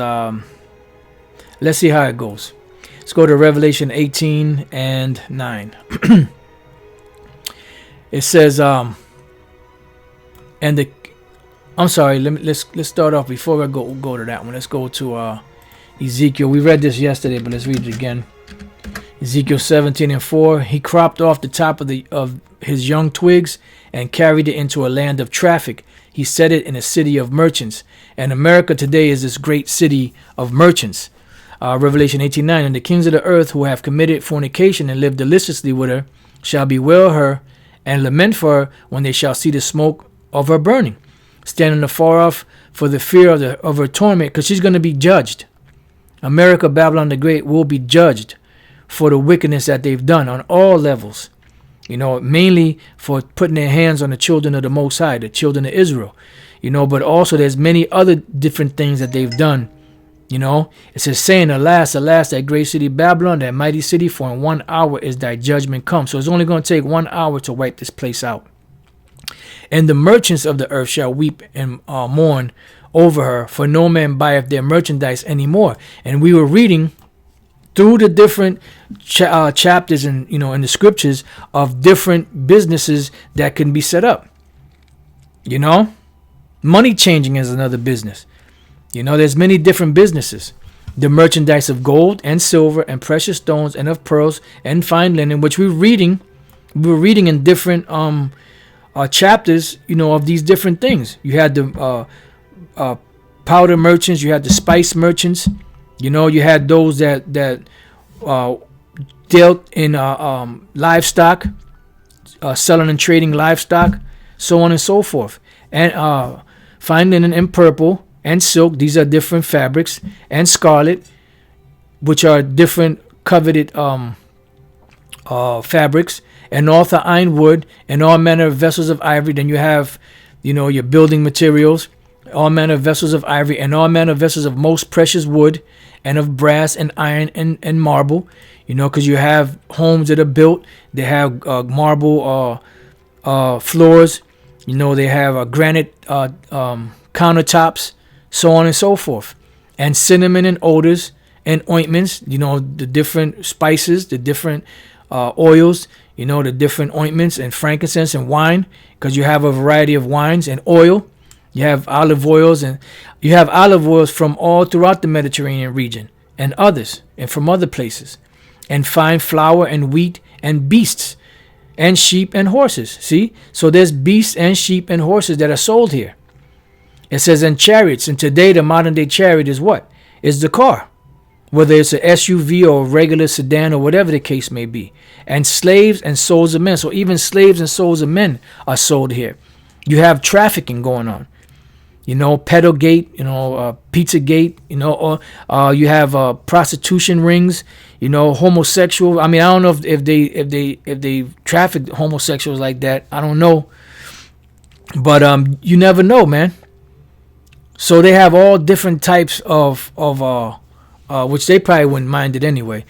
A: let's see how it goes. Let's go to Revelation 18 and 9. It says, I'm sorry, let's start off before I go to that one. Let's go to Ezekiel. We read this yesterday, but let's read it again. Ezekiel 17 and 4. He cropped off the top of his young twigs and carried it into a land of traffic. He set it in a city of merchants. And America today is this great city of merchants. Revelation 18:9, and the kings of the earth who have committed fornication and lived deliciously with her shall bewail her and lament for her when they shall see the smoke of her burning, standing afar off for the fear of her torment, because she's going to be judged. America, Babylon the Great, will be judged for the wickedness that they've done on all levels. Mainly for putting their hands on the children of the Most High, the children of Israel. But also there's many other different things that they've done. It says, saying, alas, alas, that great city Babylon, that mighty city, for in 1 hour is thy judgment come. So it's only going to take 1 hour to wipe this place out. And the merchants of the earth shall weep and mourn over her, for no man buyeth their merchandise anymore. And we were reading through the different chapters in the scriptures of different businesses that can be set up. Money changing is another business. There's many different businesses. The merchandise of gold and silver and precious stones and of pearls and fine linen, which we're reading in different chapters, of these different things. You had the powder merchants, you had the spice merchants, you had those that dealt in livestock, selling and trading livestock, so on and so forth. And fine linen and purple and silk, these are different fabrics, and scarlet, which are different coveted fabrics, and also iron wood, and all manner of vessels of ivory. Then you have, your building materials, all manner of vessels of ivory, and all manner of vessels of most precious wood, and of brass and iron and marble, because you have homes that are built, they have marble floors, they have granite countertops, so on and so forth, and cinnamon and odors and ointments, the different spices, the different oils, the different ointments and frankincense and wine, because you have a variety of wines and oil. You have olive oils, and you have olive oils from all throughout the Mediterranean region and others, and from other places, and fine flour and wheat and beasts and sheep and horses. See, so there's beasts and sheep and horses that are sold here. It says, and chariots, and today the modern day chariot is what? Is the car, whether it's an SUV or a regular sedan or whatever the case may be. And slaves and souls of men. So even slaves and souls of men are sold here. You have trafficking going on. Pedogate, Pizzagate, or you have prostitution rings, homosexual. I mean, I don't know if they traffic homosexuals like that. I don't know, but you never know, man. So they have all different types of which they probably wouldn't mind it anyway.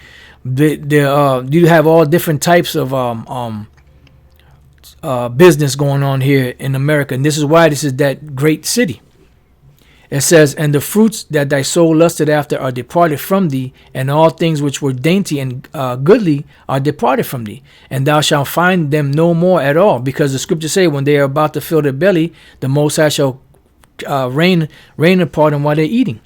A: You have all different types of business going on here in America, and this is why this is that great city. It says, and the fruits that thy soul lusted after are departed from thee, and all things which were dainty and goodly are departed from thee, and thou shalt find them no more at all, because the scriptures say, when they are about to fill their belly, the Most High shall rain upon them while they're eating.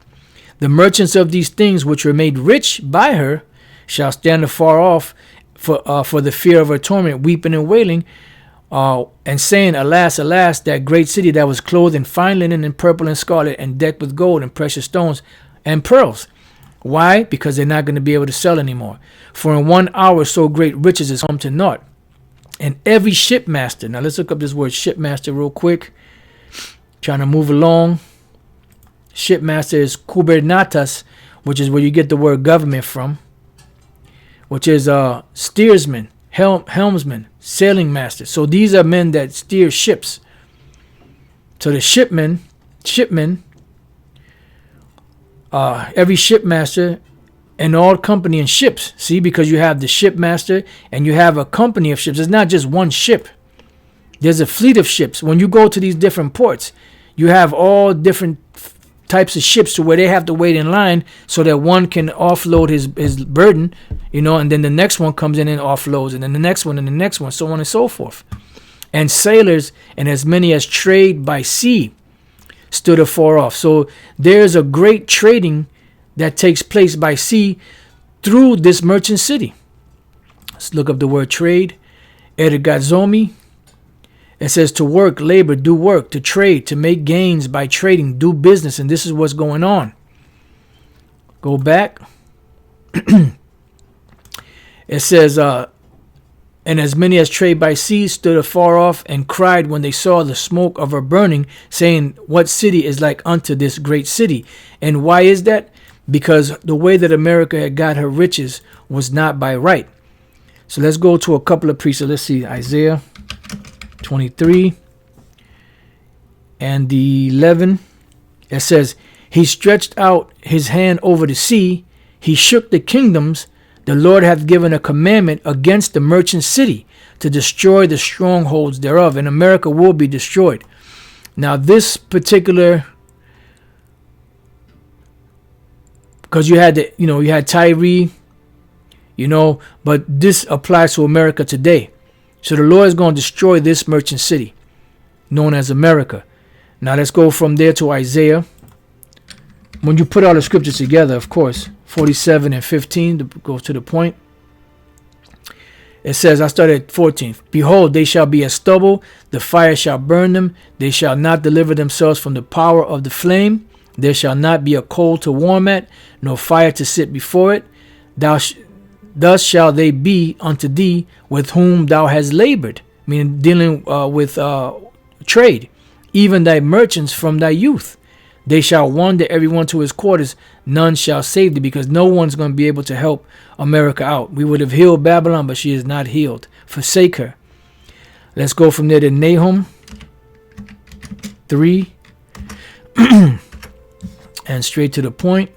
A: The merchants of these things which were made rich by her shall stand afar off for the fear of her torment, weeping and wailing, and saying, alas, alas, that great city that was clothed in fine linen and purple and scarlet and decked with gold and precious stones and pearls. Why? Because they're not going to be able to sell anymore. For in 1 hour so great riches is come to naught. And every shipmaster, now let's look up this word shipmaster real quick. Trying to move along. Shipmaster is kubernatas, which is where you get the word government from, which is steersman, helmsman, sailing master. So these are men that steer ships. So the shipmen, every shipmaster and all company in ships. See, because you have the shipmaster and you have a company of ships. It's not just one ship. There's a fleet of ships. When you go to these different ports, you have all different types of ships to where they have to wait in line so that one can offload his burden, and then the next one comes in and offloads, and then the next one and the next one, so on and so forth. And sailors and as many as trade by sea stood afar off. So there's a great trading that takes place by sea through this merchant city. Let's look up the word trade. Ergazomi. It says to work, labor, do work, to trade, to make gains by trading, do business. And this is what's going on. Go back. It says, and as many as trade by sea stood afar off and cried when they saw the smoke of her burning, saying, what city is like unto this great city? And why is that? Because the way that America had got her riches was not by right. So let's go to a couple of precepts. Let's see, Isaiah 23 and the 11. It says, he stretched out his hand over the sea. He shook the kingdoms. The Lord hath given a commandment against the merchant city to destroy the strongholds thereof, and America will be destroyed. Now this particular, because you had you had Tyree, but this applies to America today. So the Lord is going to destroy this merchant city known as America. Now let's go from there to Isaiah. When you put all the scriptures together, of course, 47 and 15 to go to the point. It says, I started at 14. Behold, they shall be as stubble, the fire shall burn them. They shall not deliver themselves from the power of the flame. There shall not be a coal to warm at, nor fire to sit before it. Thus shall they be unto thee with whom thou hast labored, meaning dealing with trade, even thy merchants from thy youth. They shall wander everyone to his quarters. None shall save thee, because no one's going to be able to help America out. We would have healed Babylon, but she is not healed. Forsake her. Let's go from there to Nahum 3 and straight to the point.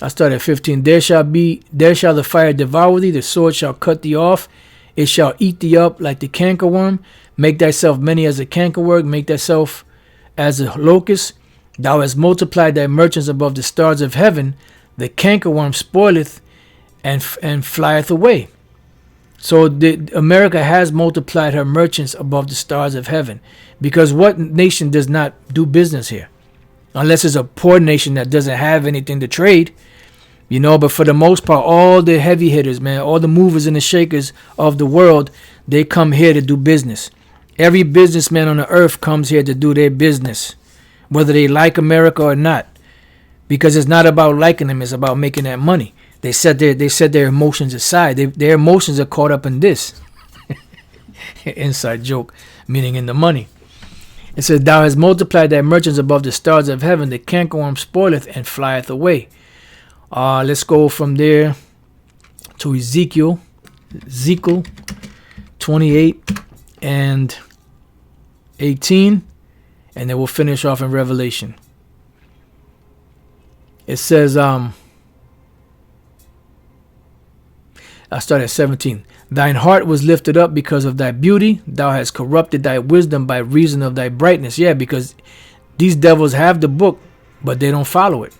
A: I start at 15. There shall the fire devour thee, the sword shall cut thee off, it shall eat thee up like the cankerworm. Make thyself many as a cankerworm, make thyself as a locust. Thou hast multiplied thy merchants above the stars of heaven. The cankerworm spoileth and flieth away. So America has multiplied her merchants above the stars of heaven. Because what nation does not do business here? Unless it's a poor nation that doesn't have anything to trade. But for the most part, all the heavy hitters, man, all the movers and the shakers of the world, they come here to do business. Every businessman on the earth comes here to do their business, whether they like America or not, because it's not about liking them, it's about making that money. They set their emotions aside. Their emotions are caught up in this. Inside joke, meaning in the money. It says, thou hast multiplied thy merchants above the stars of heaven, the cankerworm spoileth and flieth away. Let's go from there to Ezekiel 28 and 18, and then we'll finish off in Revelation. It says, I start at 17. Thine heart was lifted up because of thy beauty. Thou hast corrupted thy wisdom by reason of thy brightness. Yeah, because these devils have the book, but they don't follow it.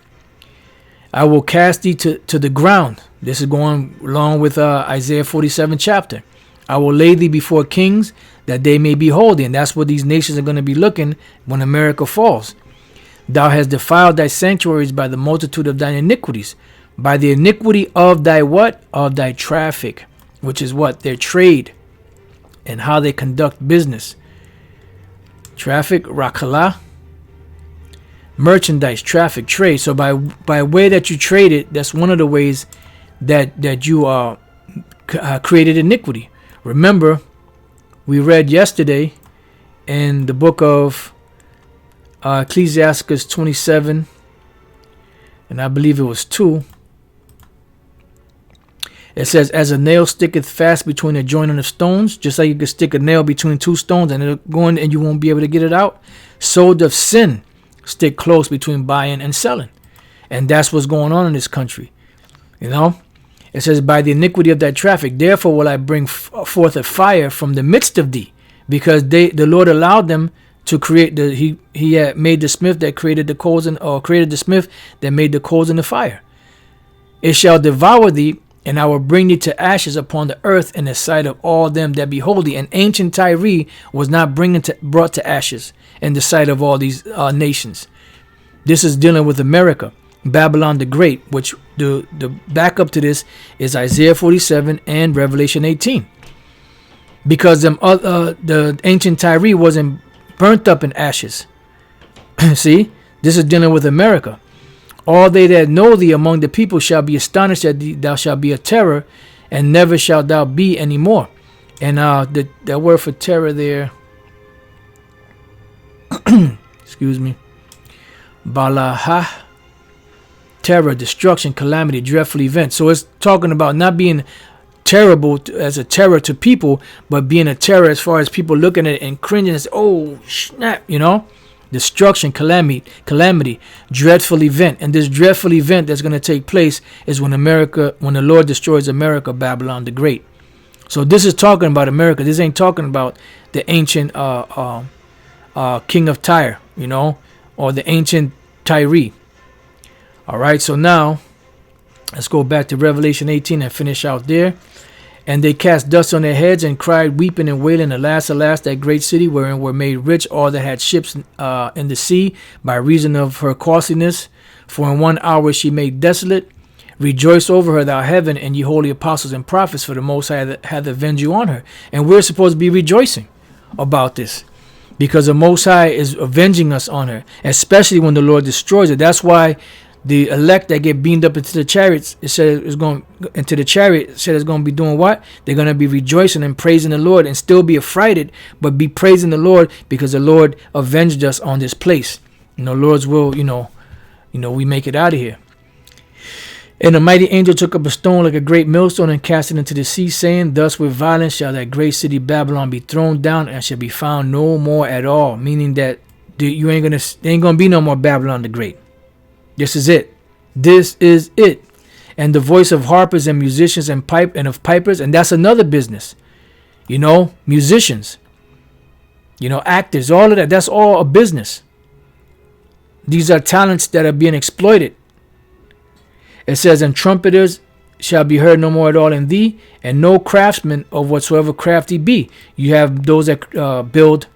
A: I will cast thee to the ground. This is going along with Isaiah 47 chapter. I will lay thee before kings that they may behold thee. And that's what these nations are going to be looking when America falls. Thou hast defiled thy sanctuaries by the multitude of thine iniquities. By the iniquity of thy what? Of thy traffic. Which is what? Their trade. And how they conduct business. Traffic, rakala. Merchandise, traffic, trade. So by way that you trade it, that's one of the ways that you created iniquity. Remember, we read yesterday in the book of Ecclesiastes 27, and I believe it was 2. It says, as a nail sticketh fast between a joint of stones, just like you could stick a nail between two stones and it'll go in and you won't be able to get it out, so doth sin stick close between buying and selling. And that's what's going on in this country. It says, by the iniquity of thy traffic, therefore will I bring forth a fire from the midst of thee. Because the Lord allowed them to create he had made the smith that created the coals, or created the smith that made the coals in the fire. It shall devour thee, and I will bring thee to ashes upon the earth in the sight of all them that behold thee. And ancient Tyre was not brought to ashes in the sight of all these nations. This is dealing with America, Babylon the Great, which the backup to this is Isaiah 47 and Revelation 18. because the ancient Tyre wasn't burnt up in ashes. See, this is dealing with America. All they that know thee among the people shall be astonished that thou shalt be a terror, and never shalt thou be any more. And that word for terror there, excuse me, balaha, terror, destruction, calamity, dreadful event. So it's talking about not being terrible as a terror to people, but being a terror as far as people looking at it and cringing and say, oh snap, you know, destruction, calamity, dreadful event. And this dreadful event that's going to take place is when the Lord destroys America, Babylon the Great. So this is talking about America. This ain't talking about the ancient king of Tyre, you know, or the ancient Tyre. All right, so now let's go back to Revelation 18 and finish out there. And they cast dust on their heads and cried, weeping and wailing, alas, alas, that great city wherein were made rich all that had ships in the sea by reason of her costliness. For in 1 hour she made desolate. Rejoice over her, thou heaven, and ye holy apostles and prophets, for the Most High hath avenged you on her. And we're supposed to be rejoicing about this, because the Most High is avenging us on her, especially when the Lord destroys it. That's why the elect that get beamed up into the chariots, it said it's going into the chariot. It said it's going to be doing what? They're going to be rejoicing and praising the Lord, and still be affrighted, but be praising the Lord because the Lord avenged us on this place. You know, Lord's will. You know, we make it out of here. And the mighty angel took up a stone like a great millstone and cast it into the sea, saying, thus with violence shall that great city Babylon be thrown down, and shall be found no more at all. Meaning that there ain't gonna be no more Babylon the Great. This is it. This is it. And the voice of harpers and musicians and of pipers, and that's another business. You know, musicians, you know, actors, all of that. That's all a business. These are talents that are being exploited. It says, and trumpeters shall be heard no more at all in thee, and no craftsman of whatsoever craft he be. You have those that build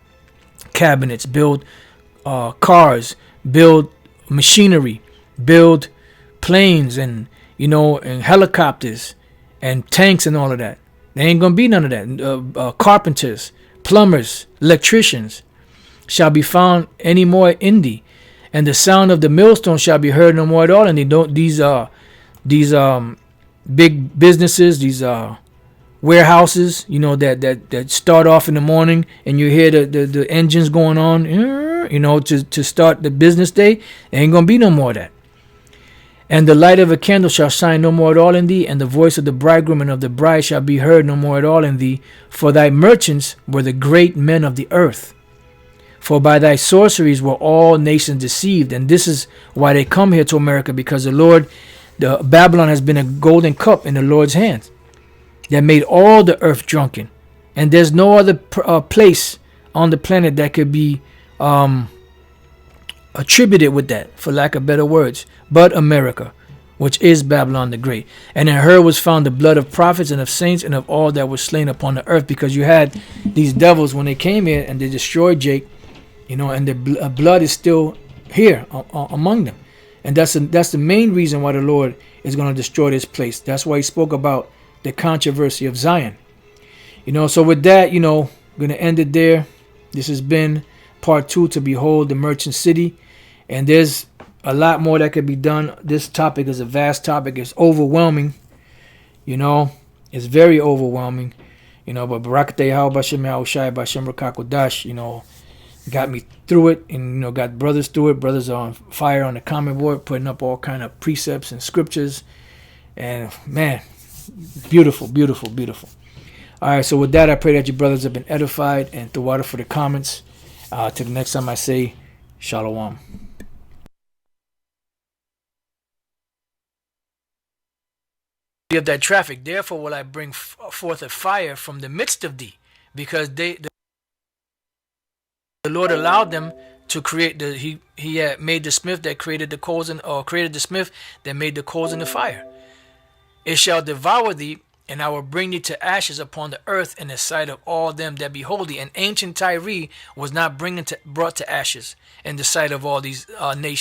A: cabinets, build cars, build machinery, build planes, and and helicopters and tanks and all of that. There ain't gonna be none of that. Carpenters, plumbers, electricians shall be found any more in thee, and the sound of the millstone shall be heard no more at all. And these big businesses, these warehouses, that start off in the morning, and you hear the engines going on, to start the business day. There ain't gonna be no more of that. And the light of a candle shall shine no more at all in thee, and the voice of the bridegroom and of the bride shall be heard no more at all in thee. For thy merchants were the great men of the earth. For by thy sorceries were all nations deceived. And this is why they come here to America, because the Babylon has been a golden cup in the Lord's hands that made all the earth drunken. And there's no other place on the planet that could be attributed with that, for lack of better words, but America, which is Babylon the Great. And in her was found the blood of prophets and of saints and of all that were slain upon the earth. Because you had these devils when they came here and they destroyed Jake, and the blood is still here among them. And that's the main reason why the Lord is going to destroy this place. That's why he spoke about the controversy of Zion. So with that, I'm going to end it there. This has been part 2 to Behold the Merchant City. And there's a lot more that could be done. This topic is a vast topic. It's overwhelming. It's very overwhelming. But Barakateh Bashim Yahushai Bashim Rakakodash, got me through it, and got brothers through it. Brothers are on fire on the comment board, putting up all kind of precepts and scriptures. And man, beautiful, beautiful, beautiful. All right, so with that, I pray that your brothers have been edified, and the water for the comments. Till the next time I say Shalom. Of that traffic, therefore will I bring forth a fire from the midst of thee, because the Lord allowed them to create he had made the smith that created the coals, or created the smith that made the coals in the fire. It shall devour thee, and I will bring thee to ashes upon the earth in the sight of all them that behold thee. And ancient Tyre was not brought to ashes in the sight of all these nations.